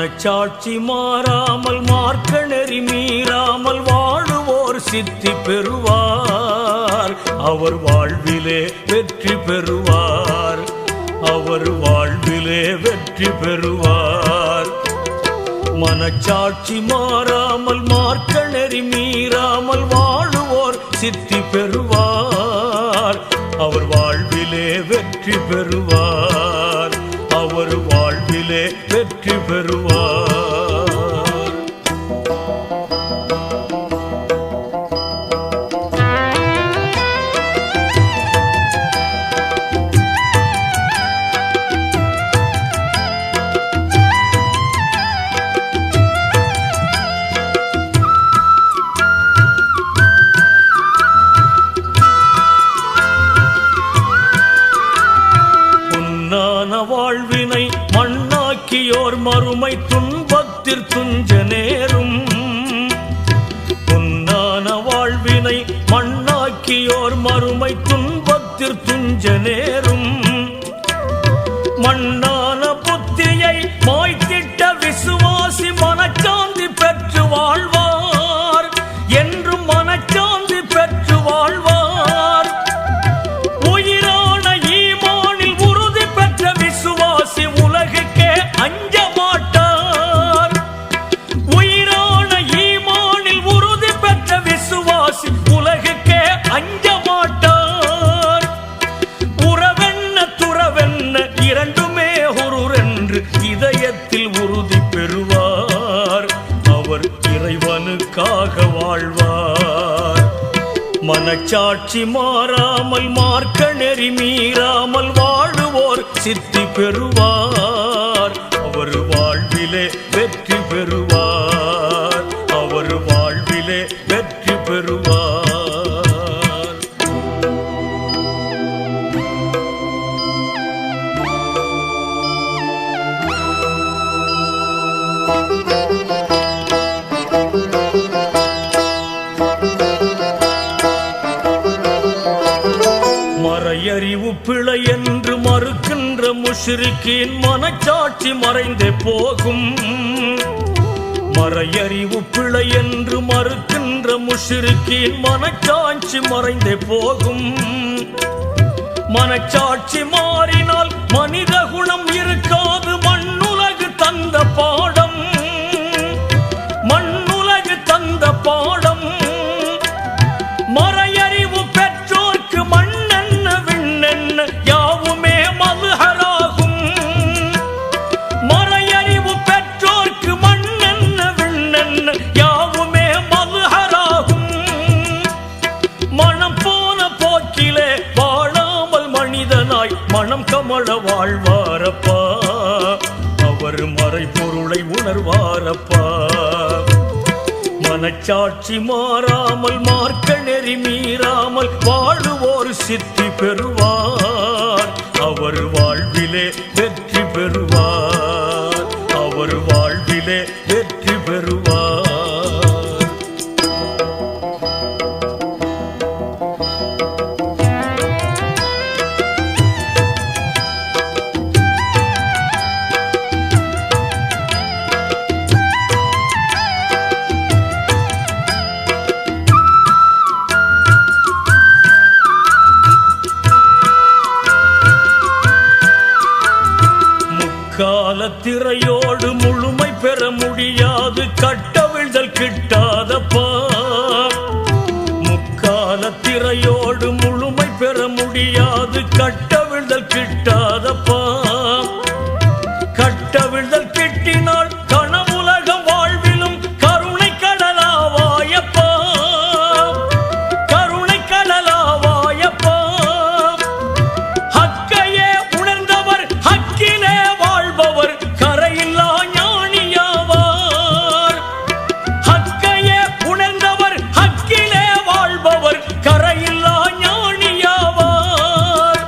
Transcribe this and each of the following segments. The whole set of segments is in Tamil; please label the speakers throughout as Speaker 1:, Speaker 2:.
Speaker 1: மனச்சாட்சி மாறாமல் மார்க்க நெறி மீறாமல் வாழுவோர் சித்தி பெறுவார். அவர் வாழ்விலே வெற்றி பெறுவார். அவர் வாழ்விலே வெற்றி பெறுவார். மனச்சாட்சி மாறாமல் மார்க்க நெறி மீறாமல் வாழுவோர் சித்தி பெறுவார். அவர் வாழ்விலே வெற்றி பெறுவார். அவர் வாழ்விலே வெற்றி பெறுவார். வாழ்வினை மண்ணாக்கியோர் மறுமை துன்பத்தில் துஞ்ச நேரும். பொன்னான வாழ்வினை மண்ணாக்கியோர் மறுமை துன்பத்தில் துஞ்ச நேரும். மண்ணான புத்தியை மாய்த்திட்ட விசுவாசி மனச்சாந்தி பெற்று வாழ்வார். என்றும் மனச்சாந்தி பெற்று வாழ்வார். உயிரான ஈமானில் உறுதி பெற்ற விசுவாசி உலகுக்கே அஞ்ச மாட்டார். உயிரான ஈமானில் உறுதி பெற்ற விசுவாசி உலகுக்கே அஞ்ச மாட்டார். உறவென்ன துறவென்ன இரண்டுமே ஒருரென்று இதயத்தில் உறுதி பெறுவார். அவர் இறைவனுக்காக வாழ்வார். மனச்சாட்சி மாறாமல் மார்க்க நெறி மீறாமல் வாழுவோர் சித்தி பெறுவார். அவர் வாழ்விலே வெற்றி பெறுவார். அவர் வாழ்விலே வெற்றி பெறுவார். மறையறிவு பிழை என்று மறுக்கின்ற முஷ்ரிக்கீன் மனச்சாட்சி மறைந்தே போகும். மறையறிவு பிழை என்று மறுக்கின்ற முஷ்ரிக்கீன் மனச்சாட்சி மறைந்தே போகும். மனச்சாட்சி மாறினால் மனித குணம் இருக்காது. மண்ணுலகு தந்த பாடம். மண்ணுலகு தந்த பாடம். மறையறிவு பெற்றோர்க்கு மண்ணென்ன விண்ணென்ன யாவுமே மதுஹராகும். மறையறிவு பெற்றோர்க்கு மண்ணென்ன விண்ணென்ன யாவுமே மதுஹராகும். மனம் போன போக்கிலே வாழாமல் மனிதனாய் மனம் கமழ வாழ்வாரப்பா. அவர் மறைபொருளை உணர்வாரப்பா. மனச்சாட்சி மாறாமல் மார்க்க நெறி மீறாமல் வாழுவோர் சித்தி பெறுவார். அவர் வாழ்விலே வெற்றி பெறுவார். அவர் வாழ்விலே வெற்றி பெறுவார். காலத்திரையோடு முழுமை பெற முடியாது. கட்டவிழ்தல் கிட்டாதப்பா. முக்காலத்திரையோடு முழுமை பெற முடியாது. கட்டவிழ்தல் கிட்டாதப்பா. கட்டவிழ்தல் கிட்டினால் கனவுலகம் வாழ்விலும் கருணை கடலாவாயப்பா. கருணை கடலாவாயப்பா. ஹக்கையே உணர்ந்தவர் ஹக்கிலே வாழ்பவர் கரையில்லா ஞானியாவார். ஹக்கையே உணர்ந்தவர் ஹக்கிலே வாழ்பவர் கரையில்லா ஞானியாவார்.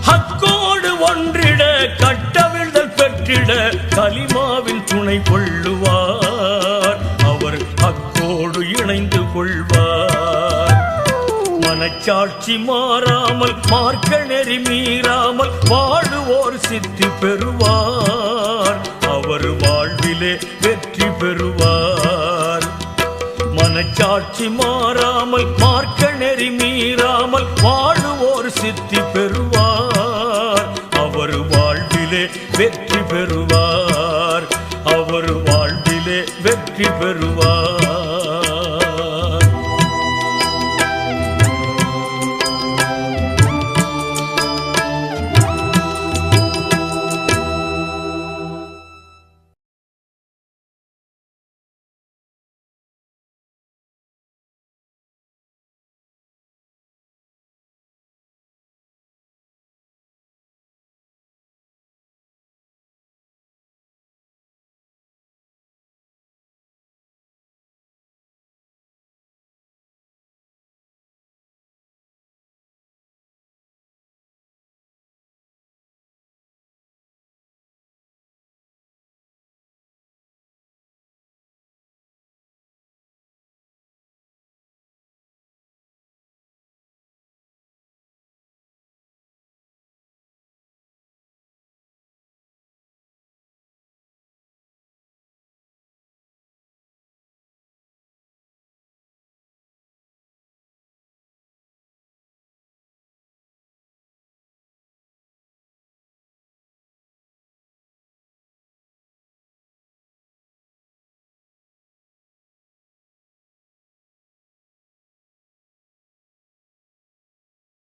Speaker 1: ஹக்கோடு ஒன்றிட கட்டவிழ்தல் பெற்றிட கலிமாவின் துணை கொள்ளுவார். அவர் ஹக்கோடு இணைந்து கொள்வார். மனச்சாட்சி மாறாமல் மார்க்க நெறி மீறாமல் வாழுவோர் சித்தி பெறுவார். அவர் வாழ்விலே வாழ்விலே வெற்றி பெறுவார். மனச்சாட்சி மாறாமல் மார்க்க நெறி மீறாமல் வாழுவோர் சித்தி பெறுவார். அவர் வாழ்விலே வெற்றி பெறுவார். அவர் வாழ்விலே வெற்றி பெறுவார்.